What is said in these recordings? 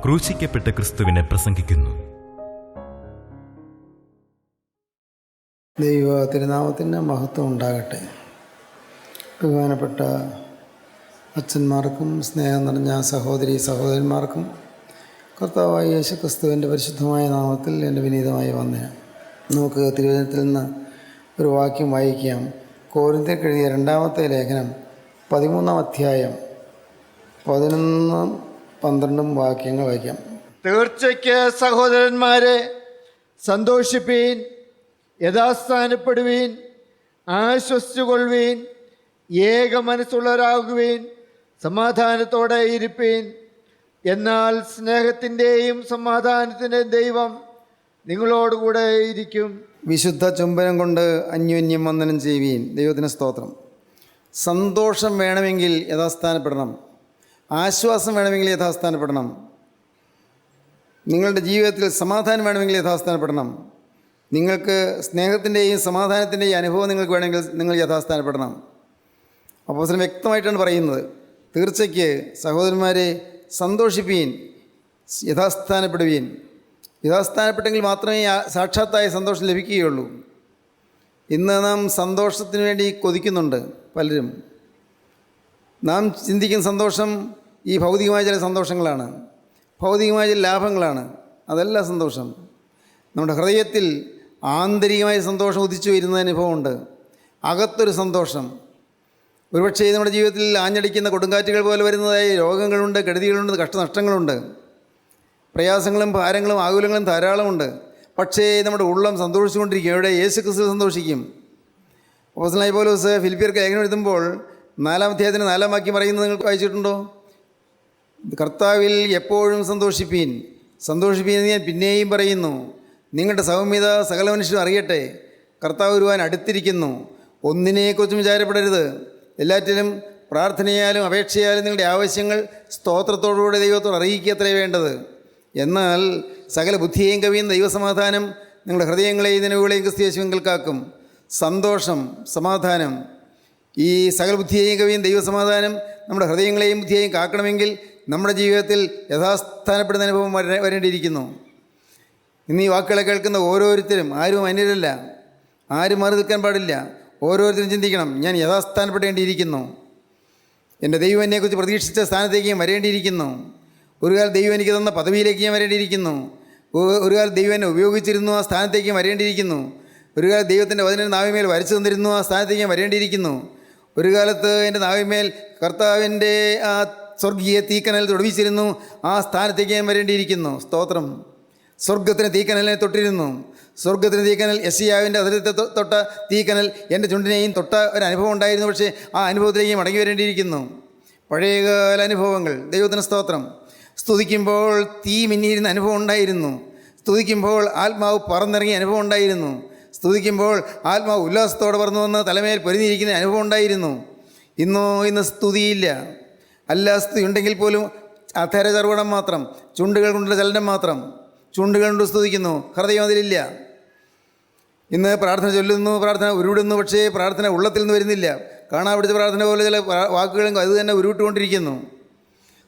ക്രൂശിക്കപ്പെട്ട ക്രിസ്തുവിനെ പ്രസംഗിക്കുന്നു. ദൈവ തിരുനാമത്തിന് മഹത്വം ഉണ്ടാകട്ടെ. ബഹുമാനപ്പെട്ട അച്ഛന്മാർക്കും സ്നേഹം നിറഞ്ഞ സഹോദരി സഹോദരന്മാർക്കും കർത്താവായ യേശു ക്രിസ്തുവിൻ്റെ പരിശുദ്ധമായ നാമത്തിൽ എൻ്റെ വിനീതമായ വന്ദനം. നമുക്ക് തിരുവചനത്തിൽ നിന്ന് ഒരു വാക്യം വായിക്കാം. കോരിന്ത്യർക്ക് എഴുതിയ 2-ാമത്തെ ലേഖനം 13-ാം അധ്യായം 11-12 വാക്യങ്ങൾ വായിക്കാം. തീർച്ചയ്ക്ക് സഹോദരന്മാരെ, സന്തോഷിപ്പീൻ, യഥാസ്ഥാനപ്പെടുവീൻ, ആശ്വസിച്ചുകൊള്ളുവീൻ, ഏക മനസ്സുള്ളവരാകുവീൻ, സമാധാനത്തോടെ ഇരിപ്പീൻ. എന്നാൽ സ്നേഹത്തിൻ്റെയും സമാധാനത്തിൻ്റെയും ദൈവം നിങ്ങളോടുകൂടെ ഇരിക്കും. വിശുദ്ധ ചുംബനം കൊണ്ട് അന്യോന്യം വന്ദനം ചെയ്യുവീൻ. ദൈവത്തിന് സ്തോത്രം. സന്തോഷം വേണമെങ്കിൽ യഥാസ്ഥാനപ്പെടണം, ആശ്വാസം വേണമെങ്കിൽ യഥാസ്ഥാനപ്പെടണം, നിങ്ങളുടെ ജീവിതത്തിൽ സമാധാനം വേണമെങ്കിൽ യഥാസ്ഥാനപ്പെടണം, നിങ്ങൾക്ക് സ്നേഹത്തിൻ്റെയും സമാധാനത്തിൻ്റെയും അനുഭവം നിങ്ങൾക്ക് വേണമെങ്കിൽ നിങ്ങൾ യഥാസ്ഥാനപ്പെടണം. അപ്പോസ്തലൻ വ്യക്തമായിട്ടാണ് പറയുന്നത്. തീർച്ചയ്ക്ക് സഹോദരന്മാരെ, സന്തോഷിപ്പീൻ, യഥാസ്ഥാനപ്പെടുവീൻ. യഥാസ്ഥാനപ്പെട്ടെങ്കിൽ മാത്രമേ സാക്ഷാത്തായ സന്തോഷം ലഭിക്കുകയുള്ളൂ. ഇന്ന് നാം സന്തോഷത്തിന് വേണ്ടി കൊതിക്കുന്നുണ്ട് പലരും. നാം ചിന്തിക്കുന്ന സന്തോഷം ഈ ഭൗതികമായ ചില സന്തോഷങ്ങളാണ്, ഭൗതികമായ ചില ലാഭങ്ങളാണ്. അതല്ല സന്തോഷം. നമ്മുടെ ഹൃദയത്തിൽ ആന്തരികമായ സന്തോഷം ഉദിച്ചു വരുന്ന അനുഭവമുണ്ട്, അകത്തൊരു സന്തോഷം. ഒരുപക്ഷേ നമ്മുടെ ജീവിതത്തിൽ ആഞ്ഞടിക്കുന്ന കൊടുങ്കാറ്റുകൾ പോലെ വരുന്നതായ രോഗങ്ങളുണ്ട്, കെടുതികളുണ്ട്, കഷ്ടനഷ്ടങ്ങളുണ്ട്, പ്രയാസങ്ങളും ഭാരങ്ങളും ആകുലങ്ങളും ധാരാളമുണ്ട്. പക്ഷേ നമ്മുടെ ഉള്ളം സന്തോഷിച്ചുകൊണ്ടിരിക്കും. എവിടെ? യേശു ക്രിസ്തു സന്തോഷിക്കും. അപ്പോസ്തലനായ പൗലോസ് ഫിലിപ്പിയർക്ക് ലേഖനം എഴുതുമ്പോൾ 4-ാം അധ്യായത്തിന് 4-ാം വാക്യം പറയുന്നത് നിങ്ങൾ വായിച്ചിട്ടുണ്ടോ? കർത്താവിൽ എപ്പോഴും സന്തോഷിപ്പീൻ. സന്തോഷിപ്പീൻ എന്ന് ഞാൻ പിന്നെയും പറയുന്നു. നിങ്ങളുടെ സൗമ്യത സകല മനുഷ്യരും അറിയട്ടെ. കർത്താവ് വരുവാൻ അടുത്തിരിക്കുന്നു. ഒന്നിനെക്കുറിച്ചും വിചാരപ്പെടരുത്. എല്ലാറ്റിലും പ്രാർത്ഥനയാലും അപേക്ഷയാലും നിങ്ങളുടെ ആവശ്യങ്ങൾ സ്തോത്രത്തോടുകൂടെ ദൈവത്തോട് അറിയിക്കത്രേ വേണ്ടത്. എന്നാൽ സകല ബുദ്ധിയെയും കവിയുന്ന ദൈവസമാധാനം നിങ്ങളുടെ ഹൃദയങ്ങളെയും നിലവുകളെയും ക്രിസ്തു യേശുവിൽ കാക്കും. സന്തോഷം, സമാധാനം, ഈ സകല ബുദ്ധിയെയും കവിയും ദൈവസമാധാനം നമ്മുടെ ഹൃദയങ്ങളെയും ബുദ്ധിയെയും കാക്കണമെങ്കിൽ നമ്മുടെ ജീവിതത്തിൽ യഥാസ്ഥാനപ്പെടുന്ന അനുഭവം വരേണ്ടിയിരിക്കുന്നു. ഇന്ന് ഈ വാക്കുകളെ കേൾക്കുന്ന ഓരോരുത്തരും, ആരും അന്യരല്ല, ആരും മാറി നിൽക്കാൻ പാടില്ല. ഓരോരുത്തരും ചിന്തിക്കണം, ഞാൻ യഥാസ്ഥാനപ്പെടേണ്ടിയിരിക്കുന്നു. എൻ്റെ ദൈവം എന്നെക്കുറിച്ച് പ്രതീക്ഷിച്ച സ്ഥാനത്തേക്ക് ഞാൻ വരേണ്ടിയിരിക്കുന്നു. ഒരു കാലം ദൈവം എനിക്ക് തന്ന പദവിയിലേക്ക് ഞാൻ വരേണ്ടിയിരിക്കുന്നു. ഒരു കാലം ദൈവം എന്നെ ഉപയോഗിച്ചിരുന്നു, ആ സ്ഥാനത്തേക്ക് വരേണ്ടിയിരിക്കുന്നു. ഒരു കാലം ദൈവത്തിൻ്റെ വചനം നാവിന്മേൽ വരച്ചു തന്നിരുന്നു, ആ സ്ഥാനത്തേക്ക് ഞാൻ വരേണ്ടിയിരിക്കുന്നു. ഒരു കാലത്ത് എൻ്റെ നാവിന്മേൽ കർത്താവിൻ്റെ ആ സ്വർഗീയ തീക്കനൽ തൊടുവിച്ചിരുന്നു, ആ സ്ഥാനത്തേക്ക് ഞാൻ വരേണ്ടിയിരിക്കുന്നു. സ്തോത്രം. സ്വർഗത്തിന് തീക്കനലിനെ തൊട്ടിരുന്നു. സ്വർഗത്തിന് തീക്കനൽ, യെശയ്യാവിൻ്റെ അതിരത്തെ തൊട്ട തീക്കനൽ എൻ്റെ ചുണ്ടിനെയും തൊട്ട ഒരു അനുഭവം ഉണ്ടായിരുന്നു. പക്ഷേ ആ അനുഭവത്തിലേക്ക് മടങ്ങി വരേണ്ടിയിരിക്കുന്നു. പഴയകാല അനുഭവങ്ങൾ. ദൈവത്തിന് സ്തോത്രം. സ്തുതിക്കുമ്പോൾ തീ മിന്നിയിരുന്ന അനുഭവം ഉണ്ടായിരുന്നു. സ്തുതിക്കുമ്പോൾ ആത്മാവ് പറന്നിറങ്ങിയ അനുഭവം ഉണ്ടായിരുന്നു. സ്തുതിക്കുമ്പോൾ ആത്മാവ് ഉല്ലാസത്തോടെ പറന്നു വന്ന് തലമേൽ പൊരിഞ്ഞിരിക്കുന്ന അനുഭവം ഉണ്ടായിരുന്നു. ഇന്ന് സ്തുതിയില്ല. അല്ല, സ്തുതി ഉണ്ടെങ്കിൽ പോലും അധരചർവണം മാത്രം, ചുണ്ടുകൾ കൊണ്ടുള്ള ചലനം മാത്രം. ചുണ്ടുകൾ കൊണ്ട് സ്തുതിക്കുന്നു, ഹൃദയം അതിലില്ല. ഇന്ന് പ്രാർത്ഥന ചൊല്ലുന്നു, പ്രാർത്ഥന ഉരുവിടുന്നു, പക്ഷേ പ്രാർത്ഥന ഉള്ളത്തിൽ നിന്ന് വരുന്നില്ല. കാണാൻ പിടിച്ച പ്രാർത്ഥന പോലെ ചില വാക്കുകളും അത് തന്നെ ഉരുവിട്ടുകൊണ്ടിരിക്കുന്നു.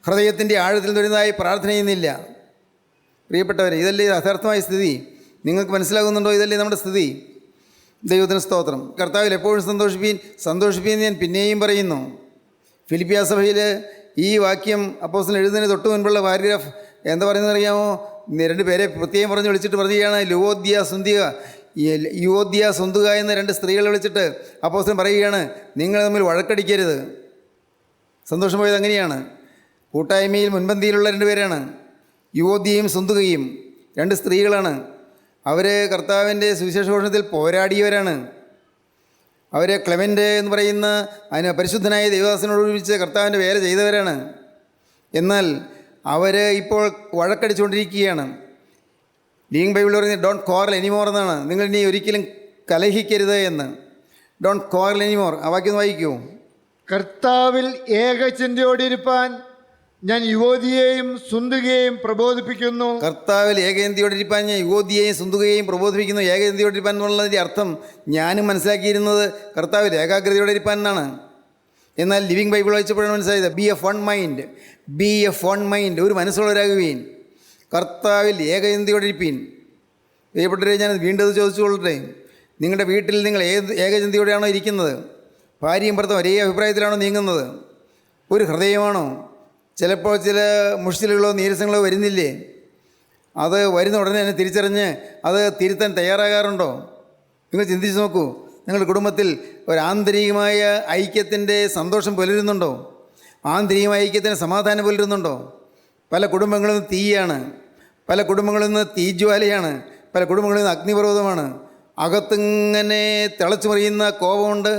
ഹൃദയത്തിൻ്റെ ആഴത്തിൽ നിന്ന് വരുന്നതായി പ്രാർത്ഥന ചെയ്യുന്നില്ല. പ്രിയപ്പെട്ടവരെ, ഇതല്ലേ യഥാർത്ഥമായ സ്ഥിതി? നിങ്ങൾക്ക് മനസ്സിലാകുന്നുണ്ടോ? ഇതല്ലേ നമ്മുടെ സ്ഥിതി? ദൈവത്തിന് സ്തോത്രം. കർത്താവിൽ എപ്പോഴും സന്തോഷിപ്പീൻ, സന്തോഷിപ്പീൻ ഞാൻ പിന്നെയും പറയുന്നു. ഫിലിപ്പിയ സഭയിൽ ഈ വാക്യം അപ്പോസ്തലൻ എഴുതുന്നതിന് തൊട്ട് മുൻപുള്ള പാരഗ്രാഫ് എന്താ പറയുന്നത് അറിയാമോ? 2 പേരെ പ്രത്യേകം പറഞ്ഞ് വിളിച്ചിട്ട് പറയുകയാണ്, യുവോദ്യ സുന്തുക എന്ന 2 സ്ത്രീകളെ വിളിച്ചിട്ട് അപ്പോസ്തലൻ പറയുകയാണ്, നിങ്ങൾ തമ്മിൽ വഴക്കടിക്കരുത്. സന്തോഷം പോയത് അങ്ങനെയാണ്. കൂട്ടായ്മയിൽ മുൻപന്തിയിലുള്ള 2 പേരാണ്, യുവോദ്യയും സുന്തുകയും. 2 സ്ത്രീകളാണ്. അവർ കർത്താവിൻ്റെ സുവിശേഷഘോഷണത്തിൽ പോരാടിയവരാണ്. അവർ ക്ലെമൻ്റ് എന്ന് പറയുന്ന അതിന് പരിശുദ്ധനായ ദൈവദാസനോട് ഒരുമിച്ച് കർത്താവിൻ്റെ വേല ചെയ്തവരാണ്. എന്നാൽ അവർ ഇപ്പോൾ വഴക്കടിച്ചുകൊണ്ടിരിക്കുകയാണ്. ലീങ് ബൈബിൾ പറയുന്നത് ഡോണ്ട് ക്വാറൽ എനിമോർ എന്നാണ്. നിങ്ങൾ ഇനി ഒരിക്കലും കലഹിക്കരുത് എന്ന്. Don't quarrel anymore. ആ വാക്യം വായിക്കൂ. കർത്താവിൽ ഏകചിന്തയോടിരിപ്പാൻ ഞാൻ യുവതിയെയും സുന്ദുകയെയും പ്രബോധിപ്പിക്കുന്നു. കർത്താവിൽ ഏകചിന്തയോടിരിപ്പാൻ ഞാൻ യുവതിയെയും സുന്ദുകയെയും പ്രബോധിപ്പിക്കുന്നു. ഏകചിന്തയോടിരിപ്പാൻ എന്നുള്ളതിൻ്റെ അർത്ഥം ഞാനും മനസ്സിലാക്കിയിരുന്നത് കർത്താവിൽ ഏകാഗ്രതയോടിരിപ്പാൻ എന്നാണ്. എന്നാൽ ലിവിങ് ബൈബിൾ വായിച്ചപ്പോഴാണ് മനസ്സിലായത് ബി എഫ് വൺ മൈൻഡ്, ഒരു മനസ്സുള്ളവരാകുകയും. കർത്താവിൽ ഏകചിന്തയോടെ ഇരിപ്പീൻ. പ്രിയപ്പെട്ടവരെ, ഞാൻ വീണ്ടും അത് ചോദിച്ചു കൊള്ളട്ടെ, നിങ്ങളുടെ വീട്ടിൽ നിങ്ങൾ ഏകചിന്തയോടെയാണോ ഇരിക്കുന്നത്? ഭാര്യയും ഭർത്താവും ഒരേ അഭിപ്രായത്തിലാണോ നീങ്ങുന്നത്? ഒരു ഹൃദയമാണോ? ചിലപ്പോൾ ചില മുഷിച്ചിലുകളോ നീരസങ്ങളോ വരുന്നില്ലേ? അത് വരുന്ന ഉടനെ തന്നെ തിരിച്ചറിഞ്ഞ് അത് തിരുത്താൻ തയ്യാറാകാറുണ്ടോ? നിങ്ങൾ ചിന്തിച്ച് നോക്കൂ. നിങ്ങളുടെ കുടുംബത്തിൽ ഒരു ആന്തരികമായ ഐക്യത്തിൻ്റെ സന്തോഷം പുലരുന്നുണ്ടോ? ആന്തരികമായ ഐക്യത്തിന് സമാധാനം പുലരുന്നുണ്ടോ? പല കുടുംബങ്ങളിൽ നിന്ന് തീയാണ്, പല കുടുംബങ്ങളിൽ നിന്ന് തീജ്വാലയാണ്, പല കുടുംബങ്ങളിൽ നിന്ന് അഗ്നിപർവ്വതമാണ്. അകത്തിങ്ങനെ തിളച്ചു മറിയുന്ന കോപമുണ്ട്,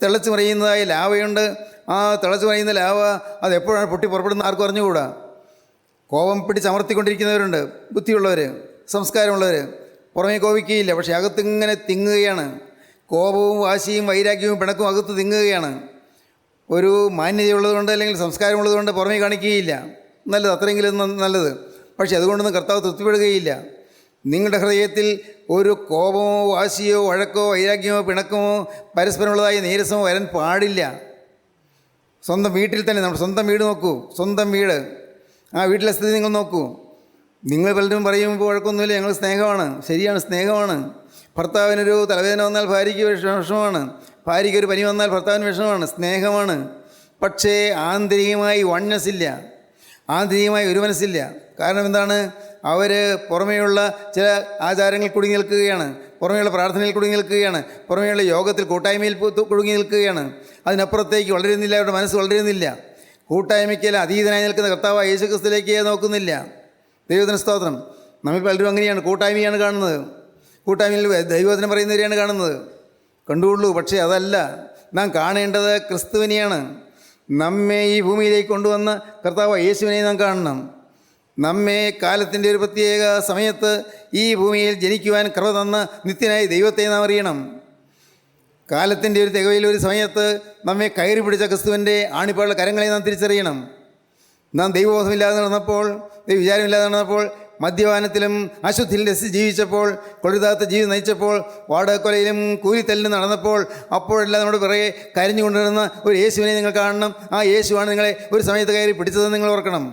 തിളച്ചു മറിയുന്നതായ ലാവയുണ്ട്. ആ തിളച്ചു മറിയുന്ന ലാവ അത് എപ്പോഴാണ് പൊട്ടി പുറപ്പെടുന്നത് ആർക്കും അറിഞ്ഞുകൂടാ. കോപം പിടിച്ചമർത്തിക്കൊണ്ടിരിക്കുന്നവരുണ്ട്, ബുദ്ധിയുള്ളവർ, സംസ്കാരമുള്ളവർ. പുറമേ കോപിക്കുകയില്ല, പക്ഷേ അകത്തിങ്ങനെ തിങ്ങുകയാണ്. കോപവും വാശിയും വൈരാഗ്യവും പിണക്കും അകത്ത് തിങ്ങുകയാണ്. ഒരു മാന്യതയുള്ളതുകൊണ്ട് അല്ലെങ്കിൽ സംസ്കാരമുള്ളതുകൊണ്ട് പുറമേ കാണിക്കുകയില്ല, നല്ലത്, അത്രയെങ്കിലും നല്ലത്. പക്ഷേ അതുകൊണ്ടൊന്നും കർത്താവ് തൃപ്തിപ്പെടുകയില്ല. നിങ്ങളുടെ ഹൃദയത്തിൽ ഒരു കോപമോ വാശിയോ വഴക്കോ വൈരാഗ്യമോ പിണക്കമോ പരസ്പരമുള്ളതായ നീരസമോ വരാൻ പാടില്ല. സ്വന്തം വീട്ടിൽ തന്നെ, നമ്മുടെ സ്വന്തം വീട് നോക്കൂ, സ്വന്തം വീട്, ആ വീട്ടിലെ സ്ഥിതി നിങ്ങൾ നോക്കൂ. നിങ്ങൾ പലരും പറയുമ്പോൾ വഴക്കൊന്നുമില്ല, ഞങ്ങൾ സ്നേഹമാണ്. ശരിയാണ്, സ്നേഹമാണ്. ഭർത്താവിനൊരു തലവേദന വന്നാൽ ഭാര്യയ്ക്ക് വിഷമമാണ്, ഭാര്യയ്ക്കൊരു പനി വന്നാൽ ഭർത്താവിന് വിഷമമാണ്, സ്നേഹമാണ്. പക്ഷേ ആന്തരികമായി വൺനെസ് ഇല്ല, ആന്തരികമായി ഒരു മനസ്സില്ല. കാരണം എന്താണ്? അവർ പുറമേയുള്ള ചില ആചാരങ്ങൾ കുടുങ്ങി നിൽക്കുകയാണ്, പുറമേയുള്ള പ്രാർത്ഥനയിൽ കുടുങ്ങി നിൽക്കുകയാണ്, പുറമേയുള്ള യോഗത്തിൽ കൂട്ടായ്മയിൽ കുടുങ്ങി നിൽക്കുകയാണ്. അതിനപ്പുറത്തേക്ക് വളരുന്നില്ല, അവരുടെ മനസ്സ് വളരുന്നില്ല. കൂട്ടായ്മയ്ക്ക് അതീതനായി നിൽക്കുന്ന കർത്താവ് യേശുക്രിസ്തുവിലേക്ക് നോക്കുന്നില്ല. ദൈവത്തിന് സ്തോത്രം. നമ്മൾ പലരും അങ്ങനെയാണ്, കൂട്ടായ്മയാണ് കാണുന്നത്, കൂട്ടായ്മയിൽ ദൈവവചനം പറയുന്നവരെയാണ് കാണുന്നത്. കണ്ടുകൊള്ളൂ. പക്ഷേ അതല്ല, നാം കാണേണ്ടത് ക്രിസ്തുവിനെയാണ്. നമ്മെ ഈ ഭൂമിയിലേക്ക് കൊണ്ടുവന്ന കർത്താവ് യേശുവിനെ നാം കാണണം. നമ്മെ കാലത്തിൻ്റെ ഒരു പ്രത്യേക സമയത്ത് ഈ ഭൂമിയിൽ ജനിക്കുവാൻ കൃപ തന്ന നിത്യനായ ദൈവത്തെ നാം അറിയണം. കാലത്തിൻ്റെ ഒരു തികവയിൽ ഒരു സമയത്ത് നമ്മെ കയറി പിടിച്ച ക്രിസ്തുവിൻ്റെ ആണിപ്പാടുള്ള കരങ്ങളെ നാം തിരിച്ചറിയണം. നാം ദൈവബോധമില്ലാതെ നടന്നപ്പോൾ, ദൈവവിചാരമില്ലാതെ നടന്നപ്പോൾ, മദ്യപാനത്തിലും അശുദ്ധിയിലും രസിച്ച് ജീവിച്ചപ്പോൾ, കൊഴുതാത്ത ജീവിതം നയിച്ചപ്പോൾ, വാടകക്കൊലയിലും കൂലിത്തല്ലിലും നടന്നപ്പോൾ, അപ്പോഴെല്ലാം നമ്മുടെ പിറകെ കരഞ്ഞുകൊണ്ടിരുന്ന ഒരു യേശുവിനെ നിങ്ങൾ കാണണം. ആ യേശുവാണ് നിങ്ങളെ ഒരു സമയത്ത് കയറി പിടിച്ചതെന്ന് നിങ്ങൾ ഓർക്കണം.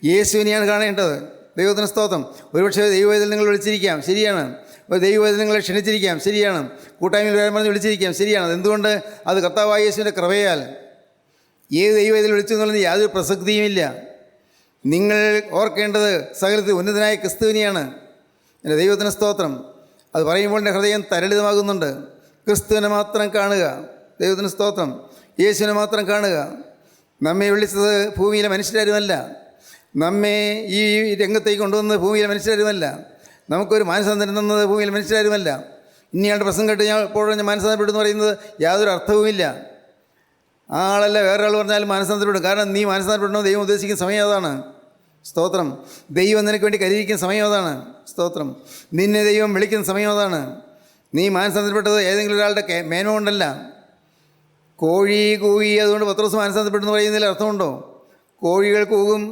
യേശുവിനെയാണ് കാണേണ്ടത്. ദൈവത്തിന് സ്തോത്രം. ഒരുപക്ഷെ ദൈവവേദന നിങ്ങൾ വിളിച്ചിരിക്കാം, ശരിയാണ്. ഒരു ദൈവവേദന നിങ്ങളെ ക്ഷണിച്ചിരിക്കാം, ശരിയാണ്. കൂട്ടായ്മയിൽ വരാൻ പറഞ്ഞ് വിളിച്ചിരിക്കാം, ശരിയാണ്. എന്തുകൊണ്ട്? അത് കർത്താവായ യേശുവിൻ്റെ കൃപയാൽ. ഏത് ദൈവവേദന വിളിച്ചു എന്നുള്ളത് യാതൊരു പ്രസക്തിയുമില്ല. നിങ്ങൾ ഓർക്കേണ്ടത് സകലത്തിൽ ഉന്നതനായ ക്രിസ്തുവിനെയാണ്. എൻ്റെ ദൈവത്തിന് സ്തോത്രം. അത് പറയുമ്പോൾ എൻ്റെ ഹൃദയം തരളിതമാകുന്നുണ്ട്. ക്രിസ്തുവിനെ മാത്രം കാണുക. ദൈവത്തിന് സ്തോത്രം. യേശുവിനെ മാത്രം കാണുക. നമ്മെ വിളിച്ചത് ഭൂമിയിലെ മനുഷ്യരാരുമല്ല, നമ്മെ ഈ രംഗത്തേക്ക് കൊണ്ടുവന്നത് ഭൂമിയിലെ മനുഷ്യരാരുമല്ല, നമുക്കൊരു മാനസാന്തരം തന്നത് ഭൂമിയിലെ മനുഷ്യരാരുമല്ല. ഇനിയാളുടെ പ്രസംഗം കേട്ട് ഞാൻ എപ്പോഴും ഞാൻ മാനസാന്തരപ്പെടുന്നു പറയുന്നത് യാതൊരു അർത്ഥവുമില്ല. ആ ആളല്ല വേറൊരാൾ പറഞ്ഞാലും മാനസാന്തരപ്പെടും. കാരണം നീ മാനസാന്തരപ്പെടണമെന്ന് ദൈവം ഉദ്ദേശിക്കുന്ന സമയം അതാണ്. സ്തോത്രം. ദൈവം നിനക്ക് വേണ്ടി കരുതിയിരിക്കുന്ന സമയം അതാണ്. സ്തോത്രം. നിന്നെ ദൈവം വിളിക്കുന്ന സമയം അതാണ്. നീ മാനസാന്തരപ്പെട്ടത് ഏതെങ്കിലും ഒരാളുടെ മേന്മ കൊണ്ടല്ല. കോഴി കൂവി അതുകൊണ്ട് പത്രോസ് മാനസാന്തരപ്പെട്ടെന്ന് പറയുന്നതിൽ അർത്ഥമുണ്ടോ? കോഴികൾ കൂകും,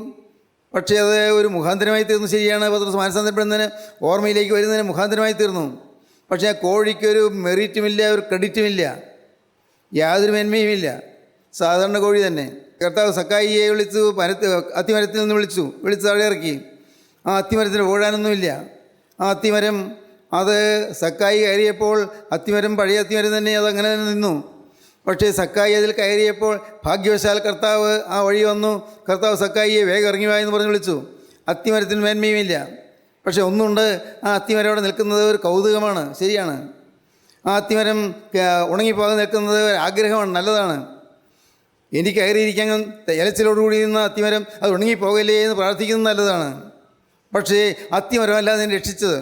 പക്ഷേ അത് ഒരു മുഖാന്തരമായി തീർന്നു. ശരിയാണ്, പത്രോസ് മാനസാന്തരപ്പെടുന്നതിന് ഓർമ്മയിലേക്ക് വരുന്നതിന് മുഖാന്തരമായി തീർന്നു. പക്ഷേ ആ കോഴിക്കൊരു മെറിറ്റുമില്ല, ഒരു ക്രെഡിറ്റുമില്ല, യാതൊരു മേന്മയുമില്ല. സാധാരണ കോഴി തന്നെ. കർത്താവ് സക്കായിയെ വിളിച്ചു, അത്തിമരത്തിൽ നിന്ന് വിളിച്ച് താഴെ ഇറക്കി. ആ അത്തിമരത്തിന് ഓടാനൊന്നുമില്ല. ആ അത്തിമരം അത് സക്കായി കയറിയപ്പോൾ അത്തിമരം പഴയ അത്തിമരം തന്നെ, അതങ്ങനെ തന്നെ നിന്നു. പക്ഷേ സക്കായി അതിൽ കയറിയപ്പോൾ ഭാഗ്യവശാൽ കർത്താവ് ആ വഴി വന്നു. കർത്താവ് സക്കായിയെ വേഗം ഇറങ്ങി വാ എന്ന് പറഞ്ഞ് വിളിച്ചു. അത്തിമരത്തിന് മേന്മയുമില്ല. പക്ഷേ ഒന്നുണ്ട്, ആ അത്തിമരം അവിടെ നിൽക്കുന്നത് ഒരു കൗതുകമാണ്. ശരിയാണ്. ആ അത്തിമരം ഉണങ്ങിപ്പോകാതെ നിൽക്കുന്നത് ആഗ്രഹമാണ്, നല്ലതാണ്. എനിക്ക് കയറിയിരിക്കാൻ ഇലച്ചിലോടുകൂടി നിന്ന അത്തിമരം അത് ഉണങ്ങിപ്പോകല്ലേ എന്ന് പ്രാർത്ഥിക്കുന്നത് നല്ലതാണ്. പക്ഷേ അത്തിമരമല്ല നിന്നെ രക്ഷിച്ചത്.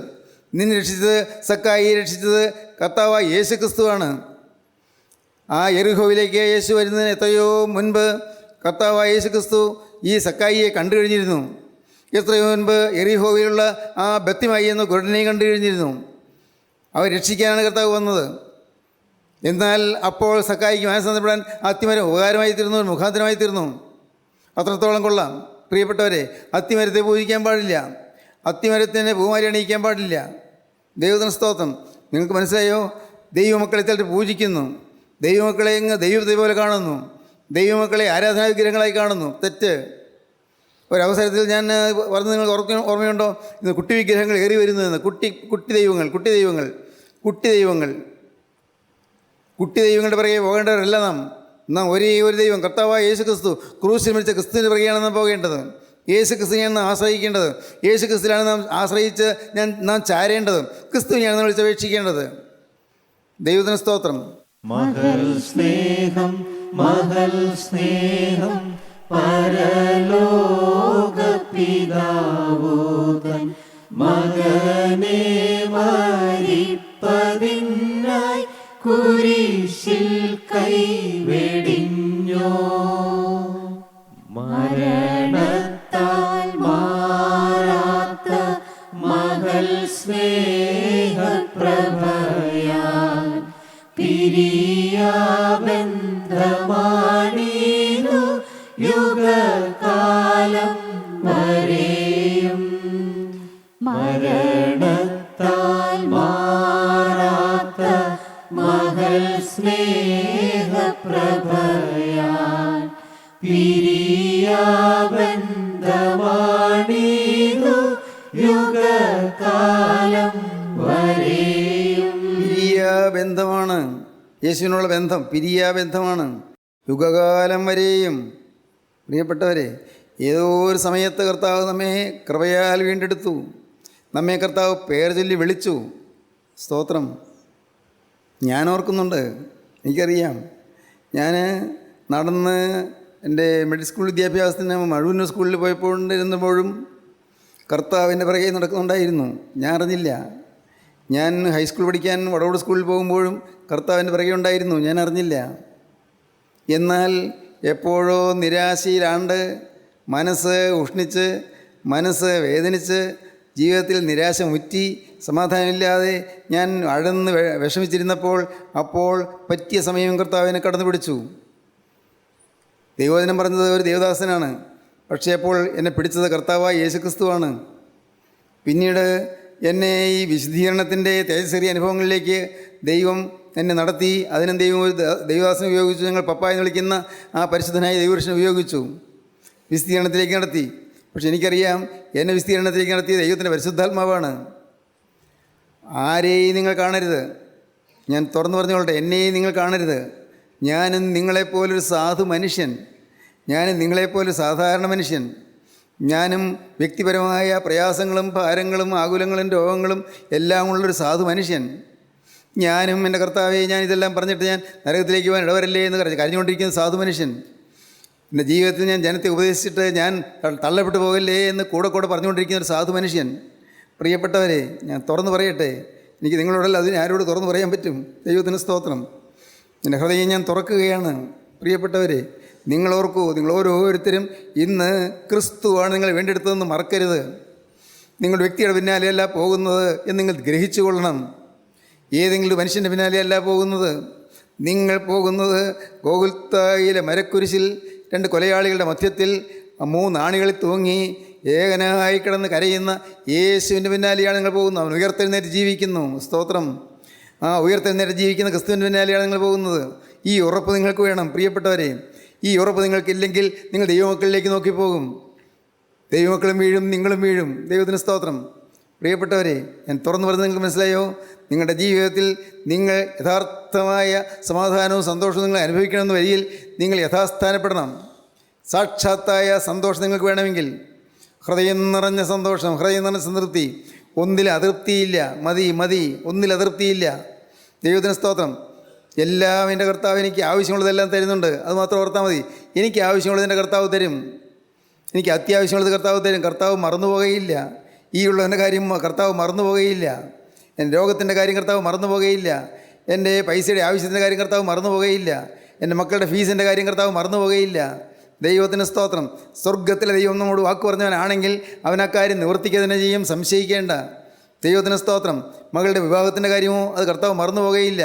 നിന്നെ രക്ഷിച്ചത്, സക്കായിയെ രക്ഷിച്ചത് കർത്താവായ യേശു ക്രിസ്തുവാണ്. ആ യെരിഹോവിലേക്ക് യേശു വരുന്നതിന് എത്രയോ മുൻപ് കർത്താവായ യേശു ക്രിസ്തു ഈ സക്കായിയെ കണ്ടു കഴിഞ്ഞിരുന്നു. എത്രയോ മുൻപ് യെരിഹോവിലുള്ള ആ ബത്തിമായി എന്ന ഗുരുടനെയും കണ്ടു കഴിഞ്ഞിരുന്നു. അവർ രക്ഷിക്കാനാണ് കർത്താവ് വന്നത്. എന്നാൽ അപ്പോൾ സക്കായിക്ക് മാനസാന്തരപ്പെടാൻ അത്തിമരം ഉപകാരമായി തീർന്നു, മുഖാന്തരമായി തീർന്നു. അത്രത്തോളം കൊള്ളാം. പ്രിയപ്പെട്ടവരെ, അത്തിമരത്തെ പൂജിക്കാൻ പാടില്ല, അത്തിമരത്തിന് പൂമാരി അണിയിക്കാൻ പാടില്ല. ദൈവത്തിന് സ്തോത്രം. നിങ്ങൾക്ക് മനസ്സിലായോ? ദൈവമക്കളെ ചിലർ പൂജിക്കുന്നു, ദൈവമക്കളെ ദൈവത്തെ പോലെ കാണുന്നു, ദൈവമക്കളെ ആരാധനാ വിഗ്രഹങ്ങളായി കാണുന്നു. തെറ്റ്. ഒരവസരത്തിൽ ഞാൻ പറഞ്ഞത് നിങ്ങൾ ഓർമ്മയുണ്ടോ? ഇന്ന് കുട്ടി വിഗ്രഹങ്ങൾ ഏറി വരുന്നതെന്ന്. കുട്ടി ദൈവങ്ങളുടെ പിറകെ പോകേണ്ടവരല്ല നാം ഒരേ ഒരു ദൈവം, കർത്താവായ യേശു ക്രിസ്തു, ക്രൂശിൽ മരിച്ച ക്രിസ്തുവിൻ്റെ പിറകെയാണ് നാം പോകേണ്ടത്. യേശു ക്രിസ്തുവിനെയാണ് നാം ആശ്രയിക്കേണ്ടത്. യേശു ക്രിസ്തുവിലാണ് നാം ആശ്രയിച്ച് നാം ചാരേണ്ടത്. ക്രിസ്തുവിനെയാണ് നമ്മൾ വിളിച്ചപേക്ഷിക്കേണ്ടത്. ദൈവത്തിന് സ്തോത്രം. മഹൽ സ്നേഹം പരലോക പിതാവോതൻ മകനെ മരിപ്പതിനായി കുരിശിൽ കൈവെടിഞ്ഞോ. മരണത്താൽ മാറാത്ത മഹൽ സ്നേഹപ്രഭയാൽ പിരിയാബന്ധമാണീതു യുഗകാലം വരെയും. മരണത്താൽ മാറാത്ത മഹൽ സ്നേഹപ്രഭയാൽ പിരിയാബന്ധമാണീതു യുഗകാലം വരെയും. പിരിയാബന്ധമാണ് യേശുവിനുള്ള ബന്ധം, പിരിയാബന്ധമാണ് യുഗകാലം വരെയും. പ്രിയപ്പെട്ടവരെ, ഏതോ ഒരു സമയത്ത് കർത്താവ് നമ്മെ കൃപയാൽ വീണ്ടെടുത്തു. നമ്മെ കർത്താവ് പേർ ചൊല്ലി വിളിച്ചു. സ്തോത്രം. ഞാൻ ഓർക്കുന്നുണ്ട്, എനിക്കറിയാം. ഞാൻ നടന്ന് എൻ്റെ മിഡിൽ സ്കൂൾ വിദ്യാഭ്യാസത്തിന് മഴൂന്നൂർ സ്കൂളിൽ പോയപ്പോഴും കർത്താവിൻ്റെ പിറകെ നടക്കുന്നുണ്ടായിരുന്നു. ഞാൻ അറിഞ്ഞില്ല. ഞാൻ ഹൈസ്കൂൾ പഠിക്കാൻ വടവൂർ സ്കൂളിൽ പോകുമ്പോഴും കർത്താവിൻ്റെ പിറകെ ഉണ്ടായിരുന്നു. ഞാൻ അറിഞ്ഞില്ല. എന്നാൽ എപ്പോഴോ നിരാശയിലാണ്ട്, മനസ്സ് ഉഷ്ണിച്ച്, മനസ്സ് വേദനിച്ച്, ജീവിതത്തിൽ നിരാശ മുറ്റി, സമാധാനമില്ലാതെ ഞാൻ അഴന്ന് വിഷമിച്ചിരുന്നപ്പോൾ അപ്പോൾ പറ്റിയ സമയം കർത്താവിനെ കടന്നു പിടിച്ചു. ദൈവവചനം പറഞ്ഞത് ഒരു ദേവദാസനാണ്, പക്ഷേ അപ്പോൾ എന്നെ പിടിച്ചത് കർത്താവായ യേശുക്രിസ്തുവാണ്. പിന്നീട് എന്നെ ഈ വിശുദ്ധീകരണത്തിൻ്റെ തേജസ്സേറിയ അനുഭവങ്ങളിലേക്ക് ദൈവം എന്നെ നടത്തി. അതിനും ദൈവദാസനെ ഉപയോഗിച്ചു. ഞങ്ങൾ പപ്പ എന്ന് വിളിക്കുന്ന ആ പരിശുദ്ധനായ ദൈവപുരുഷനെ ഉപയോഗിച്ചു, വിശുദ്ധീകരണത്തിലേക്ക് നടത്തി. പക്ഷെ എനിക്കറിയാം, എന്നെ വിശുദ്ധീകരണത്തിലേക്ക് നടത്തിയ ദൈവത്തിൻ്റെ പരിശുദ്ധാത്മാവാണ്. ആരെയും നിങ്ങൾ കാണരുത്. ഞാൻ തുറന്നു പറഞ്ഞുകൊള്ളട്ടെ, എന്നെയും നിങ്ങൾ കാണരുത്. ഞാനും നിങ്ങളെപ്പോലൊരു സാധു മനുഷ്യൻ, ഞാനും നിങ്ങളെപ്പോലൊരു സാധാരണ മനുഷ്യൻ. ഞാനും വ്യക്തിപരമായ പ്രയാസങ്ങളും ഭാരങ്ങളും ആകുലങ്ങളും രോഗങ്ങളും എല്ലാം ഉള്ളൊരു സാധു മനുഷ്യൻ. ഞാനും എൻ്റെ കർത്താവെ, ഞാൻ ഇതെല്ലാം പറഞ്ഞിട്ട് ഞാൻ നരകത്തിലേക്ക് പോകാൻ ഇടവരല്ലേ എന്ന് കരഞ്ഞുകൊണ്ടിരിക്കുന്ന സാധു മനുഷ്യൻ. എൻ്റെ ജീവിതത്തിൽ ഞാൻ ജനത്തെ ഉപദേശിച്ചിട്ട് ഞാൻ തള്ളപ്പെട്ടു പോകല്ലേ എന്ന് കൂടെ പറഞ്ഞുകൊണ്ടിരിക്കുന്ന ഒരു സാധു മനുഷ്യൻ. പ്രിയപ്പെട്ടവരെ, ഞാൻ തുറന്നു പറയട്ടെ, എനിക്ക് നിങ്ങളോടല്ല, അതിന് ആരോട് തുറന്നു പറയാൻ പറ്റും? ദൈവത്തിന് സ്തോത്രം. എൻ്റെ ഹൃദയം ഞാൻ തുറക്കുകയാണ്. പ്രിയപ്പെട്ടവരെ, നിങ്ങൾ ഓർക്കൂ, നിങ്ങൾ ഓരോരുത്തരും ഇന്ന് ക്രിസ്തുവാണ് നിങ്ങൾ വേണ്ടിയെടുത്തതെന്ന് മറക്കരുത്. നിങ്ങൾ വ്യക്തിയുടെ പിന്നാലെയല്ല പോകുന്നത് എന്ന് നിങ്ങൾ ഗ്രഹിച്ചു കൊള്ളണം. ഏതെങ്കിലും മനുഷ്യൻ്റെ പിന്നാലെയല്ല പോകുന്നത്. നിങ്ങൾ പോകുന്നത് ഗോകുൽത്തായിലെ മരക്കുരിശിൽ 2 കൊലയാളികളുടെ മധ്യത്തിൽ 3 ആണികളിൽ തൂങ്ങി ഏകനായി കിടന്ന് കരയുന്ന യേശുവിൻ്റെ പിന്നാലെയാണ് നിങ്ങൾ പോകുന്നത്. അവൻ ഉയർത്തെഴുന്നേറ്റ് ജീവിക്കുന്നു. സ്തോത്രം. ആ ഉയർത്തെഴുന്നേറ്റ് ജീവിക്കുന്ന ക്രിസ്തുവിൻ്റെ പിന്നാലെയാണ് നിങ്ങൾ പോകുന്നത്. ഈ ഉറപ്പ് നിങ്ങൾക്ക് വേണം. പ്രിയപ്പെട്ടവരെ, ഈ ഉറപ്പ് നിങ്ങൾക്കില്ലെങ്കിൽ നിങ്ങൾ ദൈവമക്കളിലേക്ക് നോക്കിപ്പോകും. ദൈവമക്കളും വീഴും, നിങ്ങളും വീഴും. ദൈവത്തിന് സ്തോത്രം. പ്രിയപ്പെട്ടവരെ, ഞാൻ തുറന്നു പറഞ്ഞത് നിങ്ങൾക്ക് മനസ്സിലായോ? നിങ്ങളുടെ ജീവിതത്തിൽ നിങ്ങൾ യഥാർത്ഥമായ സമാധാനവും സന്തോഷവും നിങ്ങൾ അനുഭവിക്കണമെന്ന വഴിയിൽ നിങ്ങൾ യഥാസ്ഥാനപ്പെടണം. സാക്ഷാത്തായ സന്തോഷം നിങ്ങൾക്ക് വേണമെങ്കിൽ, ഹൃദയം നിറഞ്ഞ സന്തോഷം, ഹൃദയം നിറഞ്ഞ സംതൃപ്തി, ഒന്നിൽ അതൃപ്തിയില്ല. മതി, ഒന്നിൽ അതൃപ്തിയില്ല. ദൈവത്തിന് സ്തോത്രം. എല്ലാം എൻ്റെ കർത്താവ് എനിക്ക് ആവശ്യമുള്ളതെല്ലാം തരുന്നുണ്ട്. അത് മാത്രം ഓർത്താൽ മതി. എനിക്ക് ആവശ്യമുള്ളത് എൻ്റെ കർത്താവ് തരും. എനിക്ക് അത്യാവശ്യമുള്ളത് കർത്താവ് തരും. കർത്താവ് മറന്നുപോകുകയില്ല. ഈ ഉള്ളതിൻ്റെ കാര്യം കർത്താവ് മറന്നുപോകുകയില്ല. എൻ്റെ രോഗത്തിൻ്റെ കാര്യം കർത്താവ് മറന്നുപോകുകയില്ല. എൻ്റെ പൈസയുടെ ആവശ്യത്തിൻ്റെ കാര്യം കർത്താവ് മറന്നുപോകുകയില്ല. എൻ്റെ മക്കളുടെ ഫീസിൻ്റെ കാര്യം കർത്താവ് മറന്നുപോകുകയില്ല. ദൈവത്തിന് സ്തോത്രം. സ്വർഗത്തിലെ ദൈവം നമ്മോട് വാക്ക് പറഞ്ഞവനാണെങ്കിൽ അവൻ ആ കാര്യം നിവർത്തിക്കുക തന്നെ ചെയ്യും, സംശയിക്കേണ്ട. ദൈവത്തിന് സ്തോത്രം. മകളുടെ വിവാഹത്തിൻ്റെ കാര്യമോ അത് കർത്താവ് മറന്നുപോകുകയില്ല.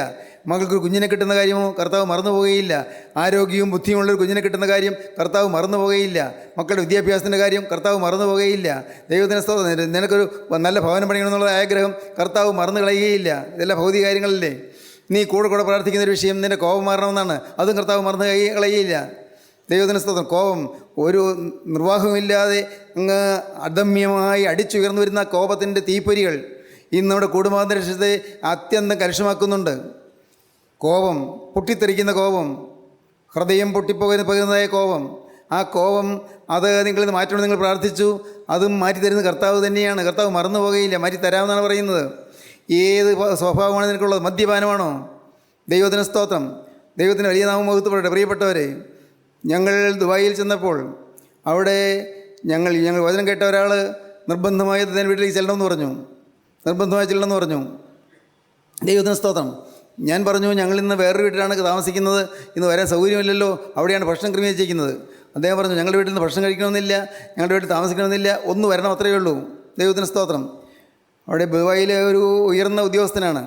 മകൾക്ക് കുഞ്ഞിനെ കിട്ടുന്ന കാര്യമോ കർത്താവ് മറന്നുപോകുകയില്ല. ആരോഗ്യവും ബുദ്ധിയുമുള്ളൊരു കുഞ്ഞിനെ കിട്ടുന്ന കാര്യം കർത്താവ് മറന്നുപോകുകയില്ല. മക്കളുടെ വിദ്യാഭ്യാസത്തിൻ്റെ കാര്യം കർത്താവ് മറന്നുപോകുകയില്ല. ദൈവത്തിന് സ്തോത്രം. നിനക്കൊരു നല്ല ഭവനം പണിയണമെന്നുള്ള ആഗ്രഹം കർത്താവ് മറന്നു കളയുകയില്ല. ഇതെല്ലാം ഭൗതിക കാര്യങ്ങളല്ലേ. നീ കൂടെ പ്രാർത്ഥിക്കുന്നൊരു വിഷയം നിൻ്റെ കോപം മാറണമെന്നാണ്, അതും കർത്താവ് മറന്നു കളയുകയില്ല. ദൈവത്തിന് സ്തോത്രം. കോപം ഒരു നിർവാഹമില്ലാതെ അങ്ങ് അദമ്യമായി അടിച്ചുയർന്നു വരുന്ന കോപത്തിൻ്റെ തീപ്പൊരികൾ ഇന്ന് നമ്മുടെ കുടുംബാന്തരീക്ഷത്തെ അത്യന്തം കലുഷമാക്കുന്നുണ്ട്. കോപം, പൊട്ടിത്തെറിക്കുന്ന കോപം, ഹൃദയം പൊട്ടിപ്പോകുന്നതായ കോപം, ആ കോപം അത് നിങ്ങളിന്ന് മാറ്റണം. നിങ്ങൾ പ്രാർത്ഥിച്ചു, അതും മാറ്റിത്തരുന്ന കർത്താവ് തന്നെയാണ്. കർത്താവ് മറന്നു പോകുകയില്ല, മാറ്റി തരാമെന്നാണ് പറയുന്നത്. ഏത് സ്വഭാവമാണ് നിനക്കുള്ളത്? മദ്യപാനമാണോ? ദൈവത്തിന് സ്തോത്രം. ദൈവത്തിന് വലിയ നാമം മഹത്വപ്പെടട്ടെ. പ്രിയപ്പെട്ടവരെ, ഞങ്ങൾ ദുബായിൽ ചെന്നപ്പോൾ അവിടെ ഞങ്ങൾ വചനം കേട്ട ഒരാൾ നിർബന്ധമായി തന്നെ വീട്ടിലേക്ക് ചെല്ലണമെന്ന് പറഞ്ഞു. നിർബന്ധമായി ചെല്ലണമെന്ന് പറഞ്ഞു. ദൈവത്തിന് സ്തോത്രം. ഞാൻ പറഞ്ഞു, ഞങ്ങളിന്ന് വേറൊരു വീട്ടിലാണ് താമസിക്കുന്നത്, ഇന്ന് വരാൻ സൗകര്യമില്ലല്ലോ, അവിടെയാണ് ഭക്ഷണം ക്രമീകരിച്ചിരിക്കുന്നത്. അദ്ദേഹം പറഞ്ഞു, ഞങ്ങളുടെ വീട്ടിൽ നിന്ന് ഭക്ഷണം കഴിക്കണമെന്നില്ല, ഞങ്ങളുടെ വീട്ടിൽ താമസിക്കണമെന്നില്ല, ഒന്ന് വരണം, അത്രയേ ഉള്ളൂ. ദൈവത്തിന് സ്തോത്രം. അവിടെ ദുബായിലെ ഒരു ഉയർന്ന ഉദ്യോഗസ്ഥനാണ്.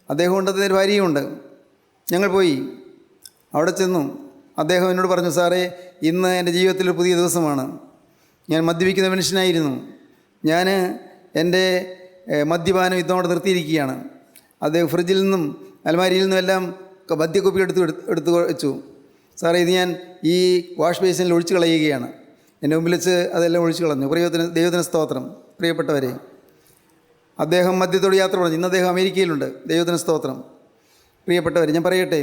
അദ്ദേഹം ഉണ്ട്, അദ്ദേഹത്തിൻ്റെ ഭാര്യയുമുണ്ട്. ഞങ്ങൾ പോയി അവിടെ ചെന്നു. അദ്ദേഹം എന്നോട് പറഞ്ഞു, സാറേ, ഇന്ന് എൻ്റെ ജീവിതത്തിൽ ഒരു പുതിയ ദിവസമാണ്. ഞാൻ മദ്യപിക്കുന്ന മനുഷ്യനായിരുന്നു. ഞാൻ എൻ്റെ മദ്യപാനം ഇതോടെ നിർത്തിയിരിക്കുകയാണ്. അദ്ദേഹം ഫ്രിഡ്ജിൽ നിന്നും അലമാരിയിൽ നിന്നും എല്ലാം മദ്യക്കുപ്പി എടുത്ത് വെച്ചു. സാറേ, ഇത് ഞാൻ ഈ വാഷ് ബേസിനിൽ ഒഴിച്ചു കളയുകയാണ്. എൻ്റെ മുമ്പിൽ വെച്ച് അതെല്ലാം ഒഴിച്ചു കളഞ്ഞു. ദൈവത്തിന് സ്തോത്രം. പ്രിയപ്പെട്ടവരെ, അദ്ദേഹം മദ്യത്തോട് യാത്ര പറഞ്ഞു. ഇന്ന് അദ്ദേഹം അമേരിക്കയിലുണ്ട്. ദൈവത്തിന് സ്തോത്രം. പ്രിയപ്പെട്ടവർ, ഞാൻ പറയട്ടെ,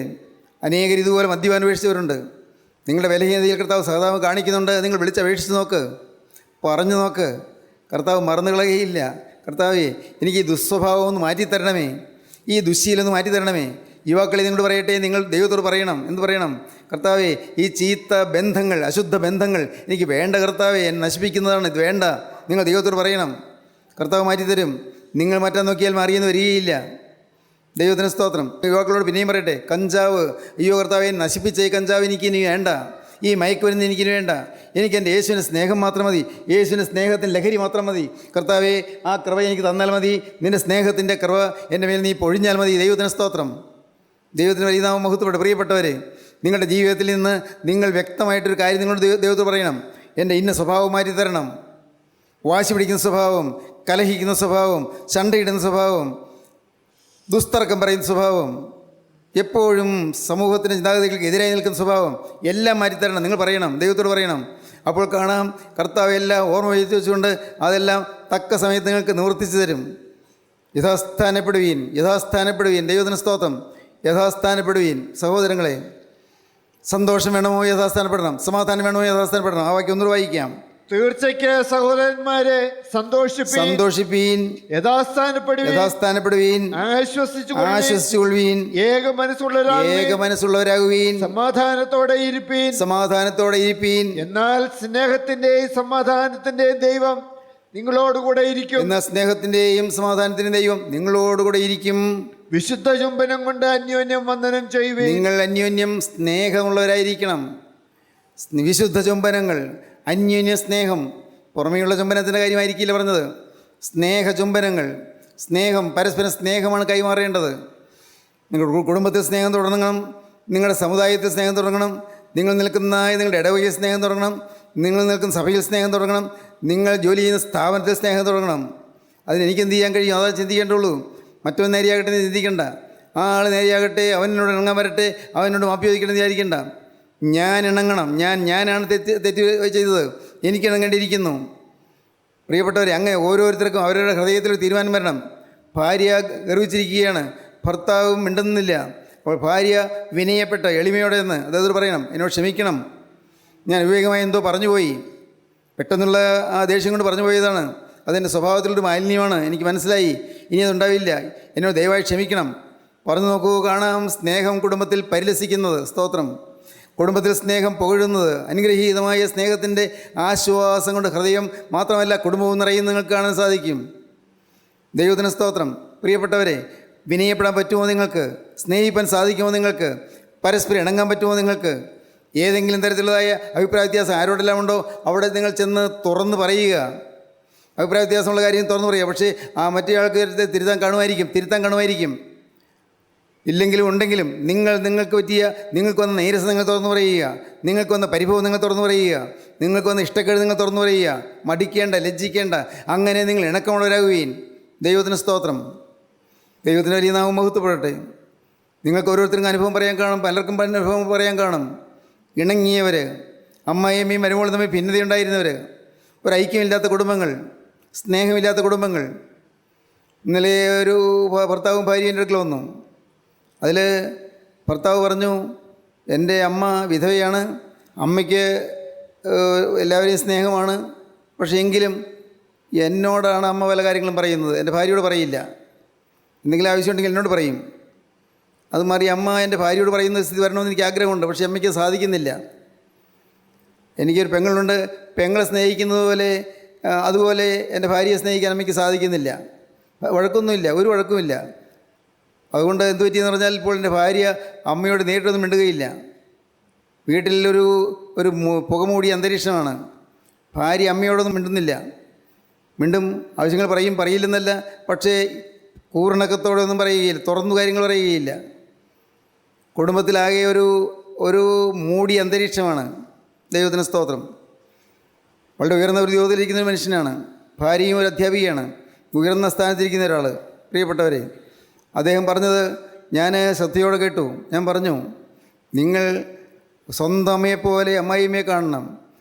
അനേകർ ഇതുപോലെ മദ്യപാനം ഉപേക്ഷിച്ചവരുണ്ട്. നിങ്ങളുടെ ബലഹീനതയിൽ കർത്താവ് സഹതാപം കാണിക്കുന്നുണ്ട്. നിങ്ങൾ വിളിച്ചപേക്ഷിച്ച് നോക്ക്, പറഞ്ഞു നോക്ക്. കർത്താവ് മറന്നു കളയുകയില്ല. കർത്താവേ, എനിക്ക് ഈ ദുസ്വഭാവം ഒന്ന് മാറ്റിത്തരണമേ, ഈ ദുശ്ശീലൊന്ന് മാറ്റിത്തരണമേ. യുവാക്കളെ നിങ്ങളോട് പറയട്ടെ, നിങ്ങൾ ദൈവത്തോട് പറയണം. എന്ത് പറയണം? കർത്താവേ, ഈ ചീത്ത ബന്ധങ്ങൾ, അശുദ്ധ ബന്ധങ്ങൾ എനിക്ക് വേണ്ട കർത്താവേ, എന്നെ നശിപ്പിക്കുന്നതാണ്, ഇത് വേണ്ട. നിങ്ങൾ ദൈവത്തോട് പറയണം. കർത്താവ് മാറ്റിത്തരും. നിങ്ങൾ മാറ്റാൻ നോക്കിയാൽ മാറിയെന്ന് വരികയില്ല. ദൈവത്തിന് സ്തോത്രം. യുവാക്കളോട് പിന്നെയും പറയട്ടെ, കഞ്ചാവ്, അയ്യോ കർത്താവെ, നശിപ്പിച്ച ഈ കഞ്ചാവ് എനിക്കിനി വേണ്ട, ഈ മയക്കുമരുന്ന് എനിക്കിനി വേണ്ട, എനിക്ക് എൻ്റെ യേശുവിൻ്റെ സ്നേഹം മാത്രം മതി, യേശുവിൻ്റെ സ്നേഹത്തിൻ്റെ ലഹരി മാത്രം മതി. കർത്താവെ, ആ കൃപ എനിക്ക് തന്നാൽ മതി, നിൻ്റെ സ്നേഹത്തിൻ്റെ കൃപ എൻ്റെ മേൽ നീ പൊഴിഞ്ഞാൽ മതി. ദൈവത്തിന് സ്തോത്രം. ദൈവത്തിന് വലിയ നാമം മഹത്വപ്പെട്ടു. പ്രിയപ്പെട്ടവരെ, നിങ്ങളുടെ ജീവിതത്തിൽ നിന്ന് നിങ്ങൾ വ്യക്തമായിട്ടൊരു കാര്യം നിങ്ങളോട് ദൈവത്തോട് പറയണം. എൻ്റെ ഇന്ന സ്വഭാവം മാറ്റി തരണം. വാശി പിടിക്കുന്ന സ്വഭാവം, കലഹിക്കുന്ന സ്വഭാവം, ചണ്ടയിടുന്ന സ്വഭാവം, ദുസ്തർക്കം പറയുന്ന സ്വഭാവം, എപ്പോഴും സമൂഹത്തിൻ്റെ ചിന്താഗതികൾക്ക് എതിരായി നിൽക്കുന്ന സ്വഭാവം എല്ലാം മാറ്റിത്തരണം. നിങ്ങൾ പറയണം, ദൈവത്തോട് പറയണം. അപ്പോൾ കാണാം, കർത്താവ് എല്ലാം ഓർമ്മ വെച്ചുകൊണ്ട് അതെല്ലാം തക്ക സമയത്ത് നിങ്ങൾക്ക് നിവർത്തിച്ചു തരും. യഥാസ്ഥാനപ്പെടുവീൻ, യഥാസ്ഥാനപ്പെടുവീൻ. ദൈവത്തിന് സ്തോത്രം. യഥാസ്ഥാനപ്പെടുവീൻ. സഹോദരങ്ങളെ, സന്തോഷം വേണമോ? യഥാസ്ഥാനപ്പെടണം. സമാധാനം വേണമോ? യഥാസ്ഥാനപ്പെടണം. ആ വാക്യം ഒന്നുകൂടെ വായിക്കാം. തീർച്ചയ്ക്ക് സഹോദരന്മാരെ സന്തോഷിപ്പീൻ, യഥാസ്ഥാനപ്പെടുവീൻ, ആശ്വസിച്ചുകൊള്ളുവീൻ, ഏക മനസ്സുള്ളവരാകുവീൻ, സമാധാനത്തോടെ ഇരിപ്പീൻ. എന്നാൽ സ്നേഹത്തിന്റെയും സമാധാനത്തിന്റെയും ദൈവം നിങ്ങളോടുകൂടെ ഇരിക്കും. എന്നാൽ സ്നേഹത്തിന്റെയും സമാധാനത്തിന്റെയും ദൈവം നിങ്ങളോടുകൂടെ ഇരിക്കും. വിശുദ്ധ ചുംബനം കൊണ്ട് അന്യോന്യം വന്ദനം ചെയ്യുവീൻ. നിങ്ങൾ അന്യോന്യം സ്നേഹമുള്ളവരായിരിക്കണം. വിശുദ്ധ ചുംബനങ്ങൾ, അന്യോന്യ സ്നേഹം. പുറമേയുള്ള ചുംബനത്തിൻ്റെ കാര്യമായിരിക്കില്ല പറഞ്ഞത്. സ്നേഹ ചുംബനങ്ങൾ, സ്നേഹം, പരസ്പരം സ്നേഹമാണ് കൈമാറേണ്ടത്. നിങ്ങളുടെ കുടുംബത്തിൽ സ്നേഹം തുടങ്ങണം, നിങ്ങളുടെ സമുദായത്തിൽ സ്നേഹം തുടങ്ങണം, നിങ്ങൾ നിൽക്കുന്ന നിങ്ങളുടെ ഇടവകയിൽ സ്നേഹം തുടങ്ങണം, നിങ്ങൾ നിൽക്കുന്ന സഭയിൽ സ്നേഹം തുടങ്ങണം, നിങ്ങൾ ജോലി ചെയ്യുന്ന സ്ഥാപനത്തിൽ സ്നേഹം തുടങ്ങണം. അതിന് എനിക്കെന്ത് ചെയ്യാൻ കഴിയും? അതാ ചിന്തിക്കേണ്ടുള്ളൂ. മറ്റൊന്ന് നേരെയാകട്ടെ എന്ന് ചിന്തിക്കേണ്ട. ആ ആൾ നേരെയാകട്ടെ, അവനോട് ഇണങ്ങാൻ വരട്ടെ, അവനോട് മാപ്പി ചോദിക്കണമെന്ന് വിചാരിക്കേണ്ട. ഞാൻ ഇണങ്ങണം. ഞാനാണ് തെറ്റ് ചെയ്തത്, എനിക്ക് ഇണങ്ങേണ്ടിയിരിക്കുന്നു. പ്രിയപ്പെട്ടവരെ, അങ്ങനെ ഓരോരുത്തർക്കും അവരുടെ ഹൃദയത്തിൽ തീരുമാനം വരണം. ഭാര്യ ഗർവിച്ചിരിക്കുകയാണ്, ഭർത്താവും മിണ്ടുന്നില്ല. അപ്പോൾ ഭാര്യ വിനയപ്പെട്ട എളിമയോടെ എന്ന് അതായത് പറയണം, എന്നോട് ക്ഷമിക്കണം, ഞാൻ വിവേകമായി എന്തോ പറഞ്ഞുപോയി, പെട്ടെന്നുള്ള ആ ദേഷ്യം കൊണ്ട് പറഞ്ഞു പോയതാണ്, അതെൻ്റെ സ്വഭാവത്തിലൊരു മാലിന്യമാണ്, എനിക്ക് മനസ്സിലായി, ഇനി അതുണ്ടാവില്ല, എന്നോട് ദയവായി ക്ഷമിക്കണം. പറഞ്ഞു നോക്കൂ, കാണാം സ്നേഹം കുടുംബത്തിൽ പരിലസിക്കുന്നത്. സ്തോത്രം. കുടുംബത്തിൽ സ്നേഹം പുകഴുന്നത്, അനുഗ്രഹീതമായ സ്നേഹത്തിൻ്റെ ആശ്വാസം കൊണ്ട് ഹൃദയം മാത്രമല്ല കുടുംബവും നിറയുന്ന നിങ്ങൾക്ക് കാണാൻ സാധിക്കും. ദൈവത്തിന് സ്തോത്രം. പ്രിയപ്പെട്ടവരെ, വിനയപ്പെടാൻ പറ്റുമോ നിങ്ങൾക്ക്? സ്നേഹിപ്പാൻ സാധിക്കുമോ നിങ്ങൾക്ക്? പരസ്പരം ഇണങ്ങാൻ പറ്റുമോ നിങ്ങൾക്ക്? ഏതെങ്കിലും തരത്തിലുള്ളതായ അഭിപ്രായ വ്യത്യാസം ആരോടെല്ലാം ഉണ്ടോ അവിടെ നിങ്ങൾ ചെന്ന് തുറന്ന് പറയുക. അഭിപ്രായ വ്യത്യാസമുള്ള കാര്യം തുറന്ന് പറയുക. പക്ഷേ ആ മറ്റേ ആൾക്ക് തിരുത്താൻ കാണുമായിരിക്കും. ഇല്ലെങ്കിലും ഉണ്ടെങ്കിലും നിങ്ങൾക്ക് വന്ന നീരസം നിങ്ങൾ തുറന്നു പറയുക, നിങ്ങൾക്ക് വന്ന പരിഭവം നിങ്ങൾ തുറന്നു പറയുക, നിങ്ങൾക്ക് വന്ന ഇഷ്ടക്കേട് നിങ്ങൾ തുറന്നു പറയുക. മടിക്കേണ്ട, ലജ്ജിക്കേണ്ട, അങ്ങനെ നിങ്ങൾ ഇണക്കമുള്ളവരാകുകയും. ദൈവത്തിന് സ്തോത്രം. ദൈവത്തിന് വലിയ നാമം മഹത്വപ്പെടട്ടെ. നിങ്ങൾക്ക് ഓരോരുത്തർക്കും അനുഭവം പറയാൻ കാണും, പലർക്കും അനുഭവം പറയാൻ കാണും. ഇണങ്ങിയവർ, അമ്മായിയമ്മയും മരുമോളും തമ്മിൽ ഭിന്നതയുണ്ടായിരുന്നവർ, ഒരു ഐക്യമില്ലാത്ത കുടുംബങ്ങൾ, സ്നേഹമില്ലാത്ത കുടുംബങ്ങൾ. ഇന്നലെ ഒരു ഭർത്താവും ഭാര്യയും എൻ്റെ അടുക്കൽ വന്നു. അതിൽ ഭർത്താവ് പറഞ്ഞു, എൻ്റെ അമ്മ വിധവയാണ്, അമ്മയ്ക്ക് എല്ലാവരെയും സ്നേഹമാണ്, പക്ഷേ എങ്കിലും എന്നോടാണ് അമ്മ പല കാര്യങ്ങളും പറയുന്നത്, എൻ്റെ ഭാര്യയോട് പറയില്ല. എന്തെങ്കിലും ആവശ്യമുണ്ടെങ്കിൽ എന്നോട് പറയും. അത് മാറി അമ്മ എൻ്റെ ഭാര്യയോട് പറയുന്ന സ്ഥിതി വരണമെന്ന് എനിക്ക് ആഗ്രഹമുണ്ട്, പക്ഷേ അമ്മയ്ക്ക് സാധിക്കുന്നില്ല. എനിക്കൊരു പെങ്ങളുണ്ട്, പെങ്ങളെ സ്നേഹിക്കുന്നത് പോലെ അതുപോലെ എൻ്റെ ഭാര്യയെ സ്നേഹിക്കാൻ അമ്മയ്ക്ക് സാധിക്കുന്നില്ല. വഴക്കൊന്നുമില്ല, ഒരു വഴക്കുമില്ല. അതുകൊണ്ട് എന്ത് പറ്റിയെന്ന് പറഞ്ഞാൽ ഇപ്പോൾ എൻ്റെ ഭാര്യ അമ്മയോട് നേരിട്ടൊന്നും മിണ്ടുകയില്ല. വീട്ടിലൊരു പുകമൂടിയ അന്തരീക്ഷമാണ്. ഭാര്യ അമ്മയോടൊന്നും മിണ്ടുന്നില്ല. മിണ്ടും, ആവശ്യങ്ങൾ പറയും, പറയില്ലെന്നല്ല, പക്ഷേ പൂർണ്ണക്കത്തോടെ ഒന്നും പറയുകയില്ല, തുറന്നു കാര്യങ്ങൾ പറയുകയില്ല. കുടുംബത്തിലാകെ ഒരു മൂടിയ അന്തരീക്ഷമാണ്. ദൈവത്തിന് സ്തോത്രം. വളരെ ഉയർന്ന ഒരു ഉദ്യോഗത്തിലിരിക്കുന്ന ഒരു മനുഷ്യനാണ്. ഭാര്യയും ഒരു അധ്യാപികയാണ്, ഉയർന്ന സ്ഥാനത്തിരിക്കുന്ന ഒരാൾ. പ്രിയപ്പെട്ടവരെ, അദ്ദേഹം പറഞ്ഞത് ഞാൻ ശ്രദ്ധയോടെ കേട്ടു. ഞാൻ പറഞ്ഞു, നിങ്ങൾ സ്വന്തം അമ്മയെപ്പോലെ അമ്മായിയമ്മയെ കാണണം,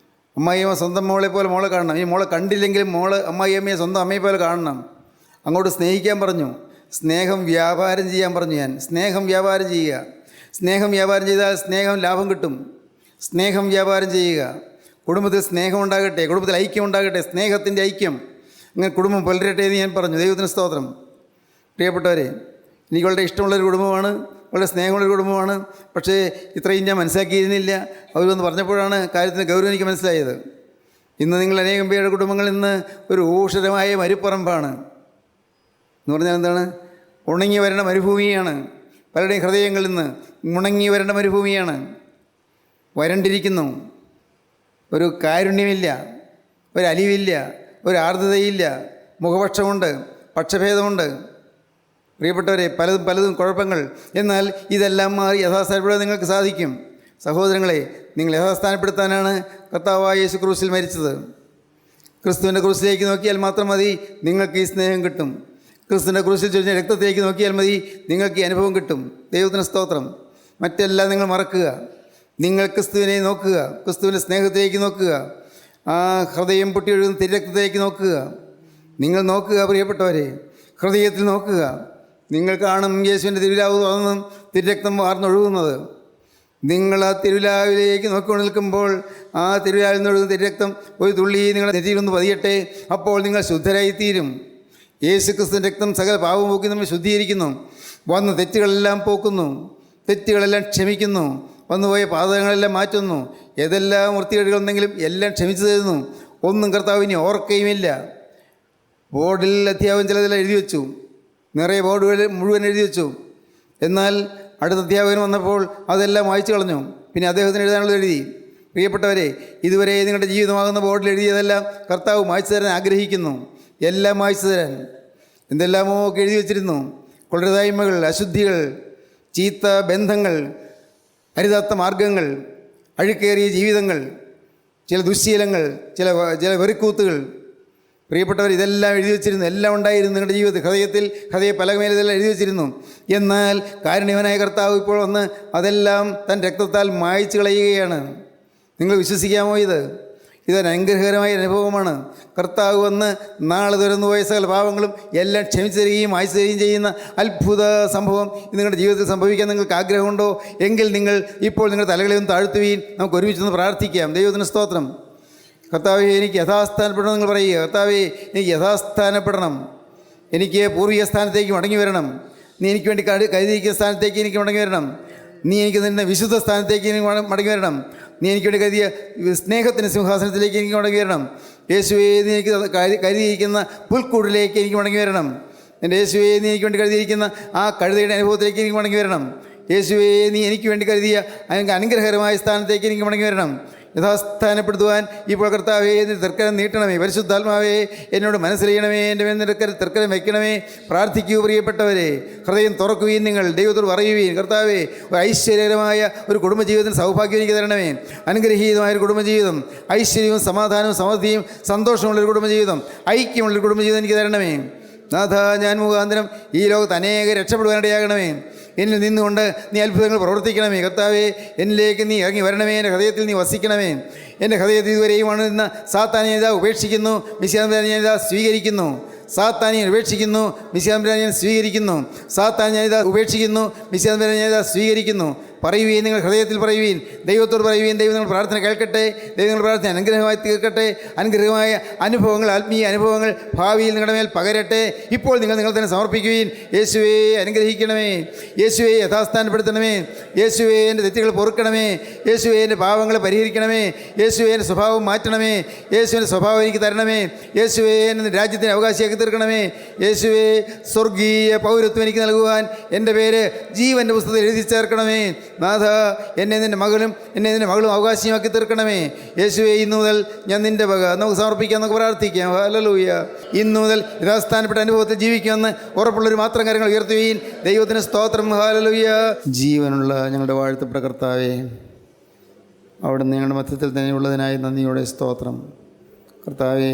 അമ്മായിയമ്മ സ്വന്തം മോളെ പോലെ മോളെ കാണണം. ഈ മോളെ കണ്ടില്ലെങ്കിലും അമ്മായിയമ്മയെ സ്വന്തം അമ്മയെ പോലെ കാണണം. അങ്ങോട്ട് സ്നേഹിക്കാൻ പറഞ്ഞു, സ്നേഹം വ്യാപാരം ചെയ്യാൻ പറഞ്ഞു. ഞാൻ സ്നേഹം വ്യാപാരം ചെയ്യുക. സ്നേഹം വ്യാപാരം ചെയ്താൽ സ്നേഹം ലാഭം കിട്ടും. സ്നേഹം വ്യാപാരം ചെയ്യുക. കുടുംബത്തിൽ സ്നേഹം ഉണ്ടാകട്ടെ, കുടുംബത്തിൽ ഐക്യം ഉണ്ടാകട്ടെ, സ്നേഹത്തിൻ്റെ ഐക്യം. അങ്ങനെ കുടുംബം പുലരട്ടെ എന്ന് ഞാൻ പറഞ്ഞു. ദൈവത്തിന് സ്തോത്രം. പ്രിയപ്പെട്ടവരെ, എനിക്ക് വളരെ ഇഷ്ടമുള്ളൊരു കുടുംബമാണ്, വളരെ സ്നേഹമുള്ളൊരു കുടുംബമാണ്. പക്ഷേ ഇത്രയും ഞാൻ മനസ്സിലാക്കിയിരുന്നില്ല. അവരൊന്ന് പറഞ്ഞപ്പോഴാണ് കാര്യത്തിൻ്റെ ഗൗരവം എനിക്ക് മനസ്സിലായത്. ഇന്ന് നിങ്ങൾ അനേകം പേരുടെ കുടുംബങ്ങൾ ഇന്ന് ഒരു ഊഷരമായ മരുപ്പറമ്പാണ്. എന്ന് പറഞ്ഞാൽ എന്താണ്? ഉണങ്ങി വരേണ്ട മരുഭൂമിയാണ്. പലരുടെയും ഹൃദയങ്ങളിൽ നിന്ന് ഉണങ്ങി വരേണ്ട മരുഭൂമിയാണ്. വരണ്ടിരിക്കുന്നു. ഒരു കാരുണ്യമില്ല, ഒരു അലിവില്ല, ഒരു ആർദ്രതയില്ല, മുഖപക്ഷമുണ്ട്, പക്ഷഭേദമുണ്ട്. പ്രിയപ്പെട്ടവരെ, പലതും കുഴപ്പങ്ങൾ. എന്നാൽ ഇതെല്ലാം മാറി യഥാസ്ഥാനപ്പെടുത്താൻ നിങ്ങൾക്ക് സാധിക്കും. സഹോദരങ്ങളെ, നിങ്ങൾ യഥാസ്ഥാനപ്പെടുത്താനാണ് കർത്താവായ യേശു ക്രൂശിൽ മരിച്ചത്. ക്രിസ്തുവിൻ്റെ ക്രൂശിലേക്ക് നോക്കിയാൽ മാത്രം മതി, നിങ്ങൾക്ക് ഈ സ്നേഹം കിട്ടും. ക്രിസ്തുവിൻ്റെ ക്രൂശിൽ ചൊരിഞ്ഞ രക്തത്തിലേക്ക് നോക്കിയാൽ മതി, നിങ്ങൾക്ക് ഈ അനുഭവം കിട്ടും. ദൈവത്തിന് സ്തോത്രം. മറ്റെല്ലാം നിങ്ങൾ മറക്കുക. നിങ്ങൾ ക്രിസ്തുവിനെ നോക്കുക, ക്രിസ്തുവിൻ്റെ സ്നേഹത്തിലേക്ക് നോക്കുക, ആ ഹൃദയം പൊട്ടിയൊഴുകുന്ന തിരക്തത്തിലേക്ക് നോക്കുക. നിങ്ങൾ നോക്കുക പ്രിയപ്പെട്ടവരെ, ഹൃദയത്തിൽ നോക്കുക. നിങ്ങൾ കാണും യേശുവിൻ്റെ തിരുവിലാവ് തുറന്നും തിരുരക്തം വാർന്നൊഴുകുന്നത്. നിങ്ങൾ ആ തിരുവിലാവിലേക്ക് നോക്കിക്കൊണ്ട് നിൽക്കുമ്പോൾ ആ തിരുവിലാവിൽ നിന്നൊഴുകുന്ന തിരുരക്തം ഒരു തുള്ളി നിങ്ങളുടെ നെറ്റിയിലൊന്ന് പതിയട്ടെ. അപ്പോൾ നിങ്ങൾ ശുദ്ധരായിത്തീരും. യേശു ക്രിസ്തുവിൻ്റെ രക്തം സകല പാപം പോക്കി നമ്മൾ ശുദ്ധീകരിക്കുന്നു. വന്ന തെറ്റുകളെല്ലാം പോക്കുന്നു, തെറ്റുകളെല്ലാം ക്ഷമിക്കുന്നു, വന്നുപോയ പാതകങ്ങളെല്ലാം മാറ്റുന്നു. ഏതെല്ലാം വൃത്തികേടുകളുണ്ടെങ്കിലും എല്ലാം ക്ഷമിച്ചു തരുന്നു. ഒന്നും കർത്താവിനെ ഓർക്കുകയുമില്ല. ബോർഡിൽ അധ്യാപകൻ ചിലതെല്ലാം എഴുതി വെച്ചു, നിറയെ ബോർഡുകൾ മുഴുവൻ എഴുതി വെച്ചു. എന്നാൽ അടുത്ത അധ്യാപകൻ വന്നപ്പോൾ അതെല്ലാം വായിച്ചു കളഞ്ഞു. പിന്നെ അദ്ദേഹത്തിന് എഴുതാനുള്ളത് എഴുതി. പ്രിയപ്പെട്ടവരെ, ഇതുവരെ നിങ്ങളുടെ ജീവിതമാകുന്ന ബോർഡിൽ എഴുതിയതെല്ലാം കർത്താവ് മായ്ച്ചു തരാൻ ആഗ്രഹിക്കുന്നു. എല്ലാം മായ്ച്ചു തരാൻ. എന്തെല്ലാമോ ഒക്കെ എഴുതി വച്ചിരുന്നു. കൊള്ളരുതായ്മകൾ, അശുദ്ധികൾ, ചീത്ത ബന്ധങ്ങൾ, അരുതാത്ത മാർഗങ്ങൾ, അഴുക്കേറിയ ജീവിതങ്ങൾ, ചില ദുശ്ശീലങ്ങൾ, ചില വെറിക്കൂത്തുകൾ. പ്രിയപ്പെട്ടവർ, ഇതെല്ലാം എഴുതി വച്ചിരുന്നു. എല്ലാം ഉണ്ടായിരുന്നു നിങ്ങളുടെ ജീവിതത്തിൽ. ഹൃദയ പലകമേൽ ഇതെല്ലാം എഴുതി വച്ചിരുന്നു. എന്നാൽ കാരുണ്യവനായ കർത്താവ് ഇപ്പോൾ വന്ന് അതെല്ലാം തൻ്റെ രക്തത്താൽ മായ്ച്ചു കളയുകയാണ്. നിങ്ങൾ വിശ്വസിക്കാമോ? ഇതൊരു അനുഗ്രഹകരമായ അനുഭവമാണ്. കർത്താവ് വന്ന് നാളെ തുറന്നുപോയ സകല പാവങ്ങളും എല്ലാം ക്ഷമിച്ചു തരികയും മായ്ച്ചു തരികയും ചെയ്യുന്ന അത്ഭുത സംഭവം നിങ്ങളുടെ ജീവിതത്തിൽ സംഭവിക്കാൻ നിങ്ങൾക്ക് ആഗ്രഹമുണ്ടോ? എങ്കിൽ നിങ്ങൾ ഇപ്പോൾ നിങ്ങളുടെ തലകളെ ഒന്ന് താഴ്ത്തുകയും നമുക്ക് ഒരുമിച്ചൊന്ന് പ്രാർത്ഥിക്കാം. ദൈവത്തിന് സ്തോത്രം. കർത്താവേ, എനിക്ക് യഥാസ്ഥാനപ്പെടണം. നിങ്ങൾ പറയുക, കർത്താവേ, എനിക്ക് യഥാസ്ഥാനപ്പെടണം. എനിക്ക് പൂർവീയ സ്ഥാനത്തേക്ക് മടങ്ങി വരണം. നീ എനിക്ക് വേണ്ടി കരുതിയിരിക്കുന്ന സ്ഥാനത്തേക്ക് എനിക്ക് മടങ്ങി വരണം. നീ എനിക്ക് നിന്നെ വിശുദ്ധ സ്ഥാനത്തേക്ക് എനിക്ക് മടങ്ങി വരണം. നീ എനിക്ക് വേണ്ടി കരുതിയ സ്നേഹത്തിൻ്റെ സിംഹാസനത്തിലേക്ക് എനിക്ക് മടങ്ങി വരണം. യേശുവേ, നീ എനിക്ക് കരുതിയിരിക്കുന്ന പുൽക്കൂടിലേക്ക് എനിക്ക് മടങ്ങി വരണം. എൻ്റെ യേശുവേ, നീ എനിക്ക് വേണ്ടി കരുതിയിരിക്കുന്ന ആ കഴുതയുടെ അനുഭവത്തിലേക്ക് എനിക്ക് മടങ്ങി വരണം. യേശുവേ, നീ എനിക്ക് വേണ്ടി കരുതിയ അനുഗ്രഹകരമായ സ്ഥാനത്തേക്ക് എനിക്ക് മടങ്ങി വരണം. യഥാസ്ഥാനപ്പെടുത്തുവാൻ ഇപ്പോൾ കർത്താവേ തർക്കരം നീട്ടണമേ. പരിശുദ്ധാത്മാവേ, എന്നോട് മനസ്സിലെയ്യണമേ. എൻ്റെ മേൽ തർക്കരം വയ്ക്കണമേ. പ്രാർത്ഥിക്കൂ പ്രിയപ്പെട്ടവരെ. ഹൃദയം തുറക്കുകയും നിങ്ങൾ ദൈവത്തോട് പറയുകയും, കർത്താവേ, ഒരു ഐശ്വര്യകരമായ ഒരു കുടുംബജീവിതത്തിന് സൗഭാഗ്യം എനിക്ക് തരണമേ. അനുഗ്രഹീതമായൊരു കുടുംബജീവിതം, ഐശ്വര്യവും സമാധാനവും സമൃദ്ധിയും സന്തോഷമുള്ളൊരു കുടുംബജീവിതം, ഐക്യമുള്ളൊരു കുടുംബജീവിതം എനിക്ക് തരണമേ. നാഥ, ഞാൻ മുഖാന്തരം ഈ ലോകത്ത് അനേകം രക്ഷപ്പെടുവാനിടയാകണമേ. എന്നിൽ നിന്നുകൊണ്ട് നീ അത്ഭുതങ്ങൾ പ്രവർത്തിക്കണമേ. കർത്താവേ, എന്നിലേക്ക് നീ ഇറങ്ങി വരണമേ. എൻ്റെ ഹൃദയത്തിൽ നീ വസിക്കണമേ. എൻ്റെ ഹൃദയത്തിൽ ഇതുവരെയും ഇന്ന് സാത്താനെ ഞാൻ ഉപേക്ഷിക്കുന്നു, മിശിഹായെ ഞാൻ സ്വീകരിക്കുന്നു. സാത്താനെ ഉപേക്ഷിക്കുന്നു, മിശിഹായെ ഞാൻ സ്വീകരിക്കുന്നു. സാത്താനെ ഞാൻ ഉപേക്ഷിക്കുന്നു, മിശിഹായെ ഞാൻ സ്വീകരിക്കുന്നു. പറയുവീൻ, നിങ്ങൾ ഹൃദയത്തിൽ പറയുവീൻ, ദൈവത്തോട് പറയുവീൻ. ദൈവം നിങ്ങൾ പ്രാർത്ഥന കേൾക്കട്ടെ. ദൈവം നിങ്ങൾ പ്രാർത്ഥന അനുഗ്രഹമായി തീർക്കട്ടെ. അനുഗ്രഹമായ അനുഭവങ്ങൾ, ആത്മീയ അനുഭവങ്ങൾ ഭാവിയിൽ നിങ്ങളുടെ മേൽ പകരട്ടെ. ഇപ്പോൾ നിങ്ങൾ തന്നെ സമർപ്പിക്കുവീൻ. യേശുവേ, അനുഗ്രഹിക്കണമേ. യേശുവേ, യഥാസ്ഥാനപ്പെടുത്തണമേ. യേശുവേ, എൻ്റെ തെറ്റുകൾ പൊറുക്കണമേ. യേശുവേ, എൻ്റെ പാവങ്ങളെ പരിഹരിക്കണമേ. യേശുവേ, എൻ്റെ സ്വഭാവം മാറ്റണമേ. യേശുവിൻ്റെ സ്വഭാവം എനിക്ക് തരണമേ. യേശുവേ, എൻ്റെ രാജ്യത്തിന് അവകാശിയാക്കി തീർക്കണമേ. യേശുവേ, സ്വർഗീയ പൗരത്വം എനിക്ക് നൽകുവാൻ എൻ്റെ പേര് ജീവൻ്റെ പുസ്തകത്തിൽ എഴുതി ചേർക്കണമേ. നാഥ, എന്നെ നിൻ്റെ മകളും അവകാശിയാക്കി തീർക്കണമേ. യേശുവേ, ഇന്നു മുതൽ ഞാൻ നിൻ്റെ വക നമുക്ക് സമർപ്പിക്കാം, നമുക്ക് പ്രാർത്ഥിക്കാം. ഹല്ലേലൂയ. ഇന്നു മുതൽ യഥാസ്ഥാനപ്പെട്ട അനുഭവത്തിൽ ജീവിക്കുമെന്ന് ഉറപ്പുള്ളൊരു മാത്രം കാര്യങ്ങൾ ഉയർത്തുകയും ദൈവത്തിന് സ്തോത്രം. ഹല്ലേലൂയ. ജീവനുള്ള ഞങ്ങളുടെ വാഴ്ത്തപ്പെട്ട കർത്താവേ, അവിടുന്ന് ഞങ്ങളുടെ മധ്യത്തിൽ തന്നെ ഉള്ളതിനായി നന്ദിയോടെ സ്തോത്രം. കർത്താവേ,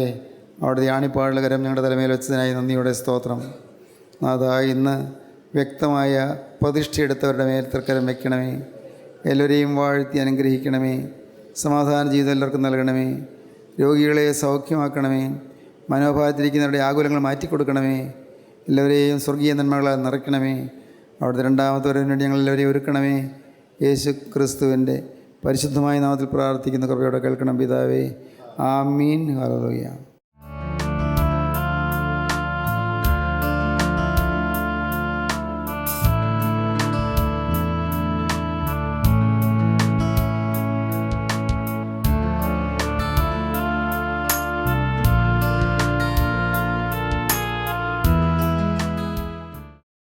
അവിടുത്തെ ആണിപ്പാടുള്ള കരം ഞങ്ങളുടെ തലമേൽ വെച്ചതിനായി നന്ദിയോടെ സ്തോത്രം. നാഥ, ഇന്ന് വ്യക്തമായ പ്രതിഷ്ഠയെടുത്തവരുടെ മേൽ തൃക്കരം വയ്ക്കണമേ. എല്ലാവരെയും വാഴ്ത്തി അനുഗ്രഹിക്കണമേ. സമാധാന ജീവിതം എല്ലാവർക്കും നൽകണമേ. രോഗികളെ സൗഖ്യമാക്കണമേ. മനോഭാവത്തിരിക്കുന്നവരുടെ ആകുലങ്ങൾ മാറ്റിക്കൊടുക്കണമേ. എല്ലാവരെയും സ്വർഗീയ നന്മകളാൽ നിറയ്ക്കണമേ. അവിടുത്തെ രണ്ടാമത്തെ വരവിന് വേണ്ടി ഞങ്ങളെല്ലാവരെയും ഒരുക്കണമേ. യേശു ക്രിസ്തുവിൻ്റെ പരിശുദ്ധമായ നാമത്തിൽ പ്രാർത്ഥിക്കുന്ന കൃപയോടെ കേൾക്കണം പിതാവേ. ആമീൻ. ഹല്ലേലൂയ.